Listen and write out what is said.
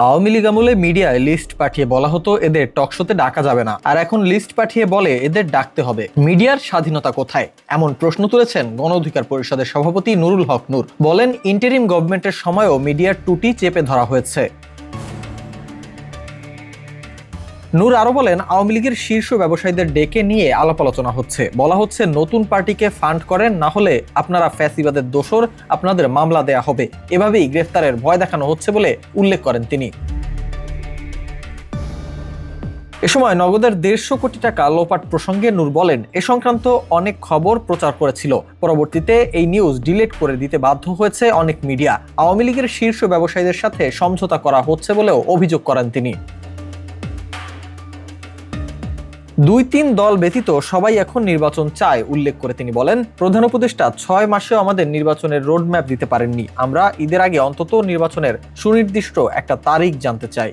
আওয়ামী লীগ আমলে মিডিয়ায় লিস্ট পাঠিয়ে বলা হতো এদের টকশোতে ডাকা যাবে না, আর এখন লিস্ট পাঠিয়ে বলে এদের ডাকতে হবে। মিডিয়ার স্বাধীনতা কোথায়? এমন প্রশ্ন তুলেছেন গণ অধিকার পরিষদের সভাপতি নুরুল হক নূর। বলেন, ইন্টারিম গভর্নমেন্টের সময়ও মিডিয়ার টুটি চেপে ধরা হয়েছে। নূর আরো বলেন, আওয়ামী লীগের শীর্ষ ব্যবসায়ীদের ডেকে নিয়ে আলাপ আলোচনা হচ্ছে। বলা হচ্ছে নতুন পার্টিকে ফান্ড করেন, না হলে আপনারা ফ্যাসিবাদের দোসর, আপনাদের মামলা দেয়া হবে। এভাবেই গ্রেফতারের ভয় দেখানো হচ্ছে বলে উল্লেখ করেন তিনি। এ সময় নগদের 150 কোটি টাকা লোপাট প্রসঙ্গে নূর বলেন, এ সংক্রান্ত অনেক খবর প্রচার করেছিল। পরবর্তীতে এই নিউজ ডিলিট করে দিতে বাধ্য হয়েছে অনেক মিডিয়া। আওয়ামী লীগের শীর্ষ ব্যবসায়ীদের সাথে সমঝোতা করা হচ্ছে বলেও অভিযোগ করেন তিনি। 2-3 দল ব্যতীত সবাই এখন নির্বাচন চায় উল্লেখ করে তিনি বলেন, প্রধান উপদেষ্টা 6 মাসেও আমাদের নির্বাচনের রোডম্যাপ দিতে পারেননি। আমরা ঈদের আগে অন্তত নির্বাচনের সুনির্দিষ্ট একটা তারিখ জানতে চাই।